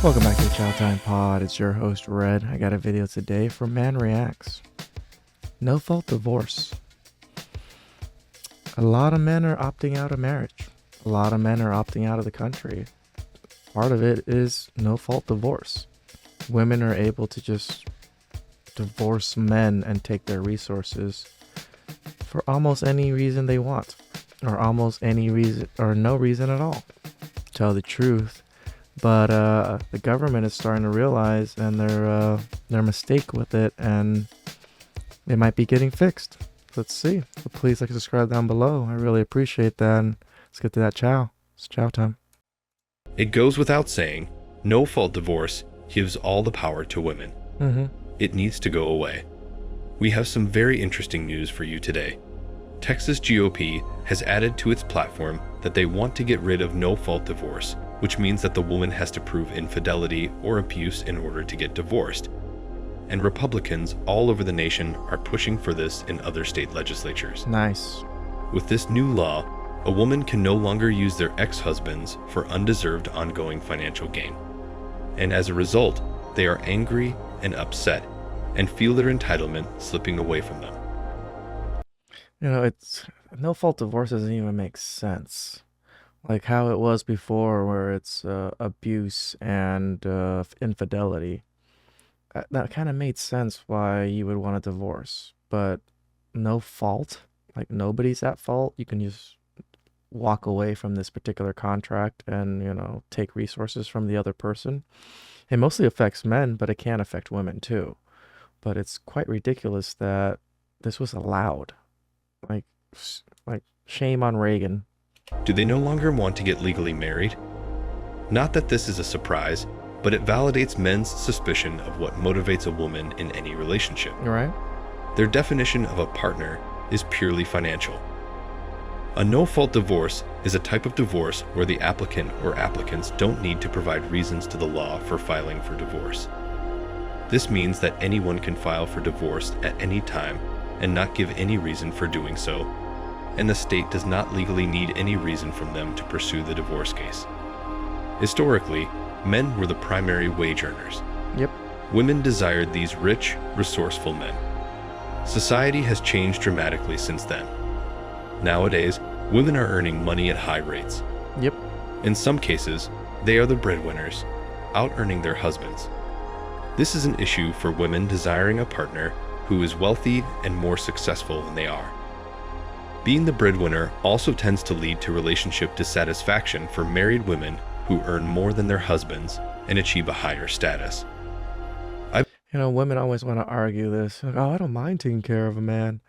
Welcome back to the Chow Time Pod. It's your host, Red. I got a video today from Man Reacts. No fault divorce. A lot of men are opting out of marriage. A lot of men are opting out of the country. Part of it is no fault divorce. Women are able to just divorce men and take their resources for almost any reason they want, or almost any reason, or no reason at all. Tell the truth. But the government is starting to realize and their mistake with it, and it might be getting fixed. Let's see. So please like and subscribe down below. I really appreciate that. And let's get to that chow. It's chow time. It goes without saying, no-fault divorce gives all the power to women. It needs to go away. We have some very interesting news for you today. Texas GOP has added to its platform that they want to get rid of no-fault divorce, which means that the woman has to prove infidelity or abuse in order to get divorced. And Republicans all over the nation are pushing for this in other state legislatures. Nice. With this new law, a woman can no longer use their ex-husbands for undeserved ongoing financial gain. And as a result, they are angry and upset and feel their entitlement slipping away from them. You know, it's no fault divorce doesn't even make sense. Like how it was before, where it's abuse and infidelity. That kind of made sense why you would want a divorce. But no fault, like nobody's at fault. You can just walk away from this particular contract and, you know, take resources from the other person. It mostly affects men, but it can affect women too. But it's quite ridiculous that this was allowed. Like shame on Reagan. Do they no longer want to get legally married? Not that this is a surprise, but it validates men's suspicion of what motivates a woman in any relationship. Right? Their definition of a partner is purely financial. A no-fault divorce is a type of divorce where the applicant or applicants don't need to provide reasons to the law for filing for divorce. This means that anyone can file for divorce at any time and not give any reason for doing so, and the state does not legally need any reason from them to pursue the divorce case. Historically, men were the primary wage earners. Yep. Women desired these rich, resourceful men. Society has changed dramatically since then. Nowadays, women are earning money at high rates. Yep. In some cases, they are the breadwinners, out-earning their husbands. This is an issue for women desiring a partner who is wealthy and more successful than they are. Being the breadwinner also tends to lead to relationship dissatisfaction for married women who earn more than their husbands and achieve a higher status. You know, women always want to argue this. Like, oh, I don't mind taking care of a man.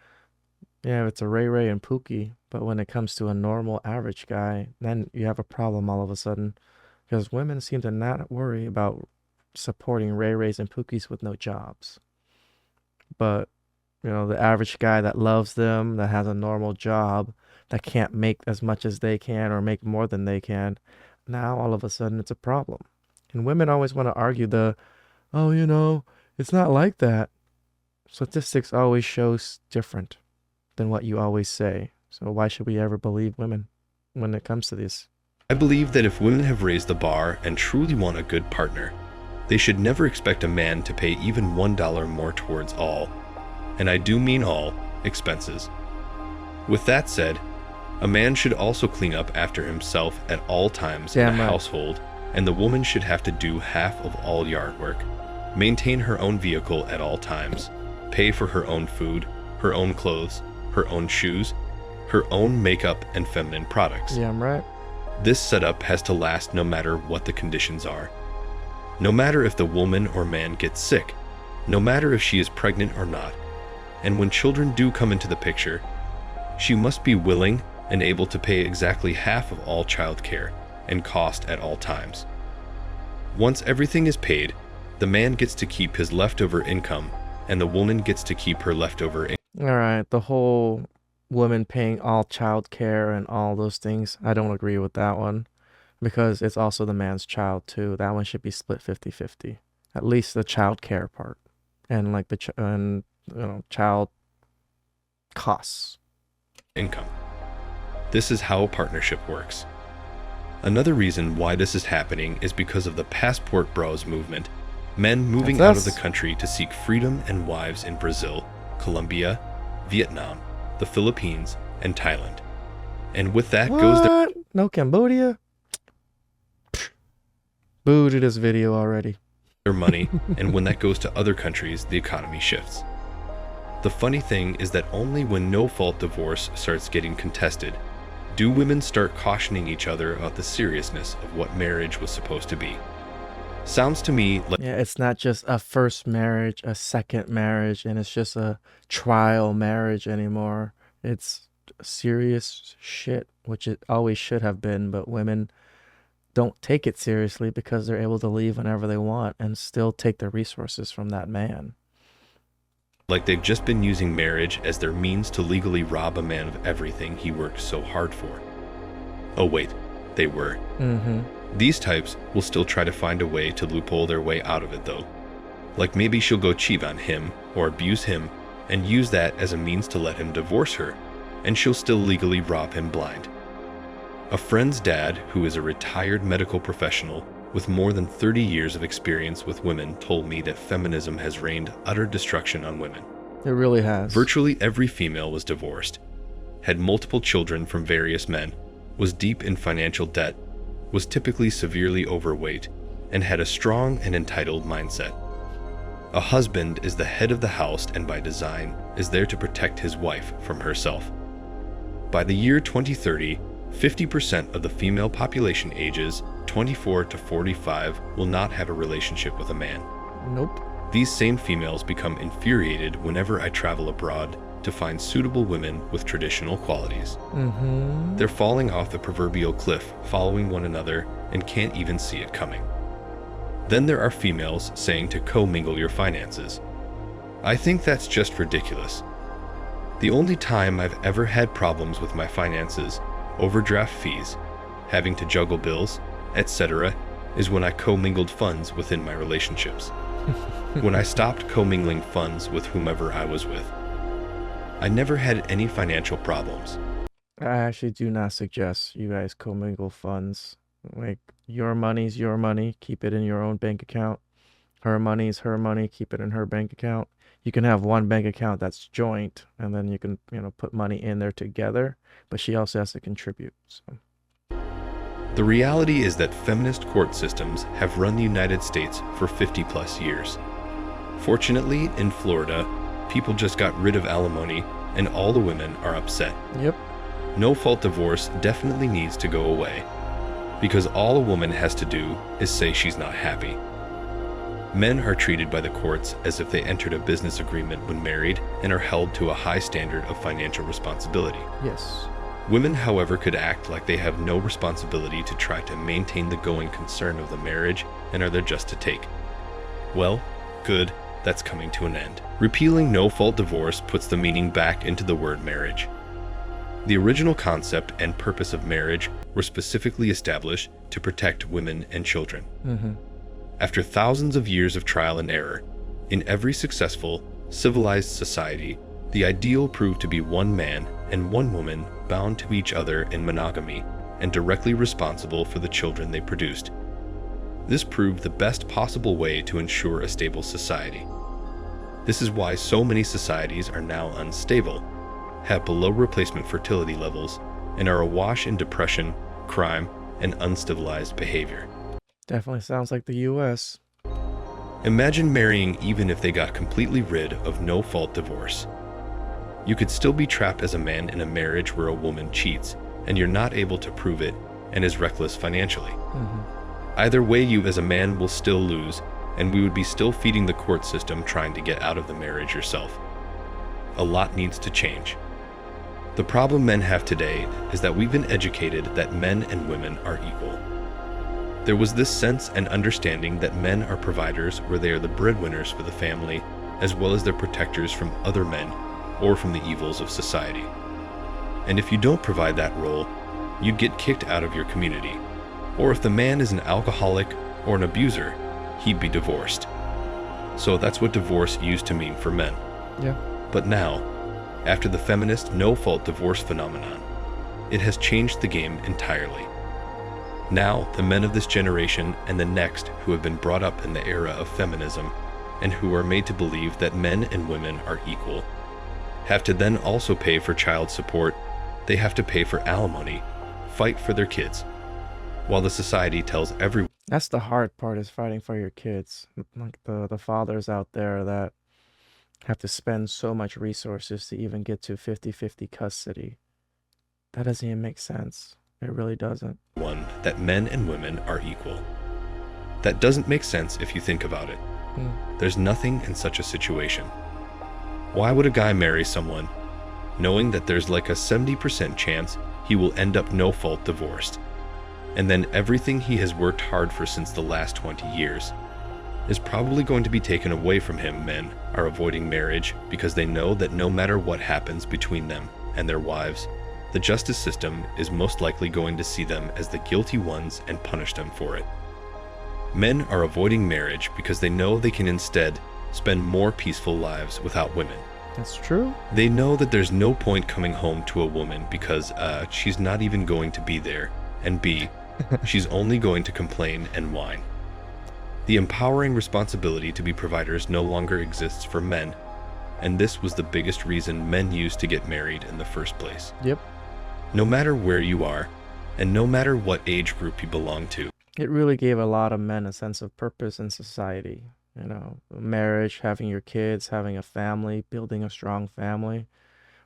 Yeah, it's a Ray Ray and Pookie. But when it comes to a normal, average guy, then you have a problem all of a sudden. Because women seem to not worry about supporting Ray Rays and Pookies with no jobs. But, you know, the average guy that loves them, that has a normal job, that can't make as much as they can or make more than they can, now all of a sudden it's a problem. And women always want to argue oh, you know, it's not like that. Statistics always shows different than what you always say. So why should we ever believe women when it comes to this? I believe that if women have raised the bar and truly want a good partner, they should never expect a man to pay even $1 more towards all, and I do mean all, expenses. With that said, a man should also clean up after himself at all times in a household, and the woman should have to do half of all yard work, maintain her own vehicle at all times, pay for her own food, her own clothes, her own shoes, her own makeup and feminine products. Yeah, I'm right. This setup has to last no matter what the conditions are. No matter if the woman or man gets sick, no matter if she is pregnant or not, and when children do come into the picture, she must be willing and able to pay exactly half of all child care and cost at all times. Once everything is paid, the man gets to keep his leftover income and the woman gets to keep her leftover income. All right, the whole woman paying all child care and all those things, I don't agree with that one. Because it's also the man's child too. That one should be split 50-50. At least the child care part. And like the child costs. Income. This is how a partnership works. Another reason why this is happening is because of the passport bros movement. Men moving That's out of the us. country to seek freedom and wives in Brazil, Colombia, Vietnam, the Philippines, and Thailand. And with that goes What? No Cambodia? Boo to this video already. their money, and when that goes to other countries, the economy shifts. The funny thing is that only when no-fault divorce starts getting contested do women start cautioning each other about the seriousness of what marriage was supposed to be. Sounds to me like Yeah, it's not just a first marriage, a second marriage, and it's just a trial marriage anymore. It's serious shit, which it always should have been, but women don't take it seriously because they're able to leave whenever they want and still take the resources from that man. they've just been using marriage as their means to legally rob a man of everything he worked so hard for. Oh wait, they were. Mm-hmm. These types will still try to find a way to loophole their way out of it though. Like maybe she'll go cheat on him or abuse him and use that as a means to let him divorce her, and she'll still legally rob him blind. A friend's dad, who is a retired medical professional with more than 30 years of experience with women, told me that feminism has rained utter destruction on women. It really has. Virtually every female was divorced, had multiple children from various men, was deep in financial debt, was typically severely overweight, and had a strong and entitled mindset. A husband is the head of the house and by design is there to protect his wife from herself. By the year 2030, 50% of the female population ages 24 to 45 will not have a relationship with a man. Nope. These same females become infuriated whenever I travel abroad to find suitable women with traditional qualities. Mm-hmm. They're falling off the proverbial cliff, following one another, and can't even see it coming. Then there are females saying to commingle your finances. I think that's just ridiculous. The only time I've ever had problems with my finances, overdraft fees, having to juggle bills, etc., is when I commingled funds within my relationships. When I stopped commingling funds with whomever I was with. I never had any financial problems. I actually do not suggest you guys commingle funds. Like, your money's your money, keep it in your own bank account. Her money's her money, keep it in her bank account. You can have one bank account that's joint, and then you can, put money in there together, but she also has to contribute. So. The reality is that feminist court systems have run the United States for 50 plus years. Fortunately, in Florida, people just got rid of alimony and all the women are upset. Yep. No-fault divorce definitely needs to go away because all a woman has to do is say she's not happy. Men are treated by the courts as if they entered a business agreement when married and are held to a high standard of financial responsibility. Yes. Women, however, could act like they have no responsibility to try to maintain the going concern of the marriage and are there just to take. Well, good, that's coming to an end. Repealing no-fault divorce puts the meaning back into the word marriage. The original concept and purpose of marriage were specifically established to protect women and children. Mm-hmm. After thousands of years of trial and error, in every successful, civilized society, the ideal proved to be one man and one woman bound to each other in monogamy and directly responsible for the children they produced. This proved the best possible way to ensure a stable society. This is why so many societies are now unstable, have below replacement fertility levels, and are awash in depression, crime, and uncivilized behavior. Definitely sounds like the U.S. Imagine marrying even if they got completely rid of no-fault divorce. You could still be trapped as a man in a marriage where a woman cheats, and you're not able to prove it and is reckless financially. Mm-hmm. Either way, you as a man will still lose, and we would be still feeding the court system trying to get out of the marriage yourself. A lot needs to change. The problem men have today is that we've been educated that men and women are equal. There was this sense and understanding that men are providers where they are the breadwinners for the family, as well as their protectors from other men or from the evils of society. And if you don't provide that role, you'd get kicked out of your community. Or if the man is an alcoholic or an abuser, he'd be divorced. So that's what divorce used to mean for men. Yeah. But now, after the feminist no-fault divorce phenomenon, it has changed the game entirely. Now, the men of this generation and the next who have been brought up in the era of feminism and who are made to believe that men and women are equal have to then also pay for child support. They have to pay for alimony, fight for their kids, while the society tells everyone That's the hard part, is fighting for your kids. Like the fathers out there that have to spend so much resources to even get to 50-50 custody. That doesn't even make sense. It really doesn't. that men and women are equal. That doesn't make sense if you think about it. There's nothing in such a situation. Why would a guy marry someone knowing that there's like a 70% chance he will end up no fault divorced, and then everything he has worked hard for since the last 20 years is probably going to be taken away from him? Men are avoiding marriage because they know that no matter what happens between them and their wives, the justice system is most likely going to see them as the guilty ones and punish them for it. Men are avoiding marriage because they know they can instead spend more peaceful lives without women. That's true. They know that there's no point coming home to a woman because she's not even going to be there, and B, she's only going to complain and whine. The empowering responsibility to be providers no longer exists for men, and this was the biggest reason men used to get married in the first place. Yep. No matter where you are, and no matter what age group you belong to, It really gave a lot of men a sense of purpose in society. You know, marriage, having your kids, having a family, building a strong family.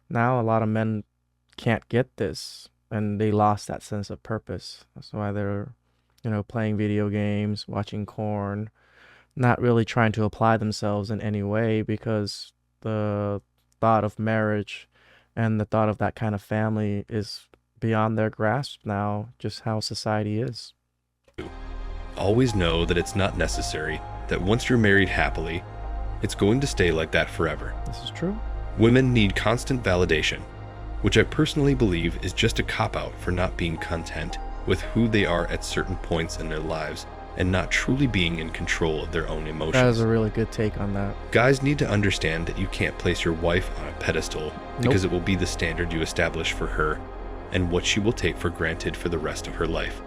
Now a lot of men can't get this, and they lost that sense of purpose. That's why they're, playing video games, watching porn, not really trying to apply themselves in any way, because the thought of marriage and the thought of that kind of family is beyond their grasp now, just how society is. always know that it's not necessary, that once you're married happily, it's going to stay like that forever. This is true. Women need constant validation, which I personally believe is just a cop-out for not being content with who they are at certain points in their lives and not truly being in control of their own emotions. That is a really good take on that. Guys need to understand that you can't place your wife on a pedestal because it will be the standard you establish for her and what she will take for granted for the rest of her life.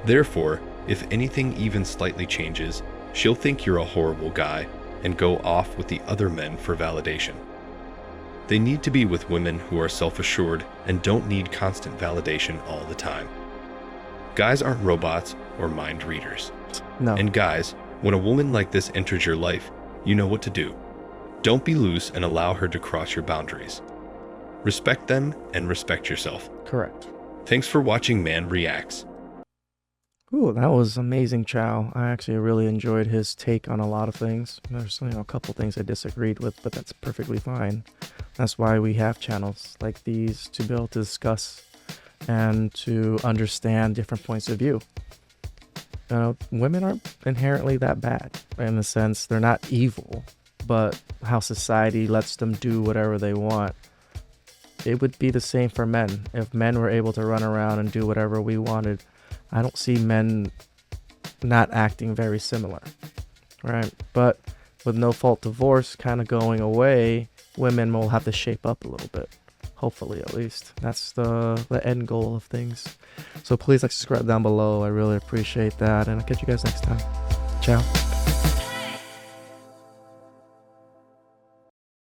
Therefore, if anything even slightly changes, she'll think you're a horrible guy and go off with the other men for validation. They need to be with women who are self-assured and don't need constant validation all the time. Guys aren't robots or mind readers. No. And guys, when a woman like this enters your life, you know what to do. Don't be loose and allow her to cross your boundaries. Respect them and respect yourself. Correct. Thanks for watching Man Reacts. Ooh, that was amazing, Chow. I actually really enjoyed his take on a lot of things. There's a couple things I disagreed with, but that's perfectly fine. That's why we have channels like these, to be able to discuss and to understand different points of view. Women aren't inherently that bad, in the sense they're not evil, but how society lets them do whatever they want. It would be the same for men. If men were able to run around and do whatever we wanted, I don't see men not acting very similar, right? But with no-fault divorce kind of going away, women will have to shape up a little bit, hopefully at least. That's the end goal of things. So please subscribe down below. I really appreciate that, and I'll catch you guys next time. Ciao.